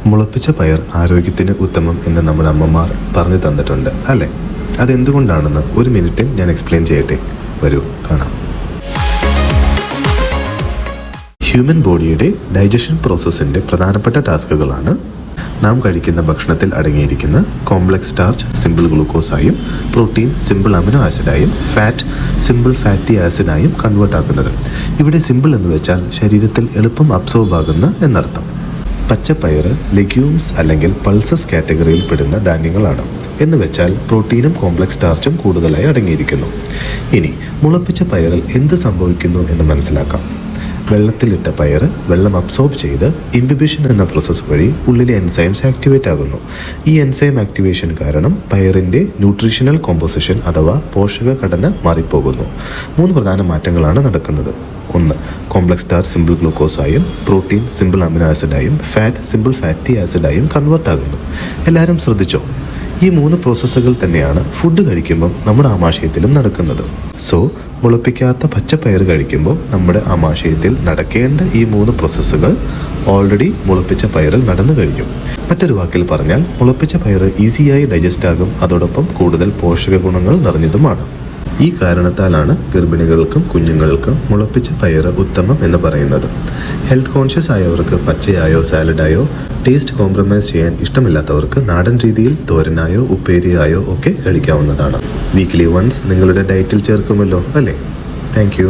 മുളപ്പിച്ച പയർ ആരോഗ്യത്തിന് ഉത്തമം എന്ന് നമ്മുടെ അമ്മമാർ പറഞ്ഞു തന്നിട്ടുണ്ട് അല്ലേ? അതെന്തുകൊണ്ടാണെന്ന് ഒരു മിനിറ്റിൽ ഞാൻ എക്സ്പ്ലെയിൻ ചെയ്യട്ടെ. വരൂ കാണാം. ഹ്യൂമൻ ബോഡിയുടെ ഡൈജഷൻ പ്രോസസ്സിൻ്റെ പ്രധാനപ്പെട്ട ടാസ്കുകളാണ് നാം കഴിക്കുന്ന ഭക്ഷണത്തിൽ അടങ്ങിയിരിക്കുന്ന കോംപ്ലക്സ് സ്റ്റാർച്ച് സിമ്പിൾ ഗ്ലൂക്കോസായും, പ്രോട്ടീൻ സിമ്പിൾ അമിനോ ആസിഡായും, ഫാറ്റ് സിമ്പിൾ ഫാറ്റി ആസിഡായും കൺവേർട്ട് ആക്കുന്നത്. ഇവിടെ സിമ്പിൾ എന്ന് വെച്ചാൽ ശരീരത്തിൽ എളുപ്പം അബ്സോർബ് ആകുന്ന എന്നർത്ഥം. പച്ചപ്പയർ ലെഗ്യൂംസ് അല്ലെങ്കിൽ പൾസസ് കാറ്റഗറിയിൽ പെടുന്ന ധാന്യങ്ങളാണ്. എന്ന് വെച്ചാൽ പ്രോട്ടീനും കോംപ്ലക്സ് സ്റ്റാർച്ചും കൂടുതലായി അടങ്ങിയിരിക്കുന്നു. ഇനി മുളപ്പിച്ച പയറിൽ എന്ത് സംഭവിക്കുന്നു എന്ന് മനസ്സിലാക്കാം. വെള്ളത്തിലിട്ട പയർ വെള്ളം അബ്സോർബ് ചെയ്ത് ഇംബിബിഷൻ എന്ന പ്രോസസ്സ് വഴി ഉള്ളിലെ എൻസൈംസ് ആക്ടിവേറ്റ് ആകുന്നു. ഈ എൻസൈം ആക്ടിവേഷൻ കാരണം പയറിൻ്റെ ന്യൂട്രീഷണൽ കോമ്പോസിഷൻ അഥവാ പോഷക ഘടന മാറിപ്പോകുന്നു. 3 പ്രധാന മാറ്റങ്ങളാണ് നടക്കുന്നത്. 1. കോംപ്ലക്സ് സ്റ്റാർച്ച് സിമ്പിൾ ഗ്ലൂക്കോസായും, പ്രോട്ടീൻ സിമ്പിൾ അമിനോ ആസിഡായും, ഫാറ്റ് സിമ്പിൾ ഫാറ്റി ആസിഡായും കൺവേർട്ട് ആകുന്നു. എല്ലാവരും ശ്രദ്ധിച്ചോ? ഈ 3 പ്രോസസ്സുകൾ തന്നെയാണ് ഫുഡ് കഴിക്കുമ്പം നമ്മുടെ ആമാശയത്തിലും നടക്കുന്നത്. സോ മുളപ്പിക്കാത്ത പച്ചപ്പയർ കഴിക്കുമ്പോൾ നമ്മുടെ ആമാശയത്തിൽ നടക്കേണ്ട ഈ 3 പ്രോസസ്സുകൾ ഓൾറെഡി മുളപ്പിച്ച പയറിൽ നടന്നു കഴിഞ്ഞു. മറ്റൊരു വാക്കിൽ പറഞ്ഞാൽ മുളപ്പിച്ച പയർ ഈസിയായി ഡൈജസ്റ്റ് ആകും, അതോടൊപ്പം കൂടുതൽ പോഷക ഗുണങ്ങൾ നിറഞ്ഞതുമാണ്. ഈ കാരണത്താലാണ് ഗർഭിണികൾക്കും കുഞ്ഞുങ്ങൾക്കും മുളപ്പിച്ച പയർ ഉത്തമം എന്ന് പറയുന്നത്. ഹെൽത്ത് കോൺഷ്യസ് ആയവർക്ക് പച്ചയായോ സാലഡായോ, ടേസ്റ്റ് കോംപ്രമൈസ് ചെയ്യാൻ ഇഷ്ടമില്ലാത്തവർക്ക് നാടൻ രീതിയിൽ തോരനായോ ഉപ്പേരിയായോ ഒക്കെ കഴിക്കാവുന്നതാണ്. വീക്ക്ലി വൺസ് നിങ്ങളുടെ ഡയറ്റിൽ ചേർക്കുമല്ലോ അല്ലേ? Thank you.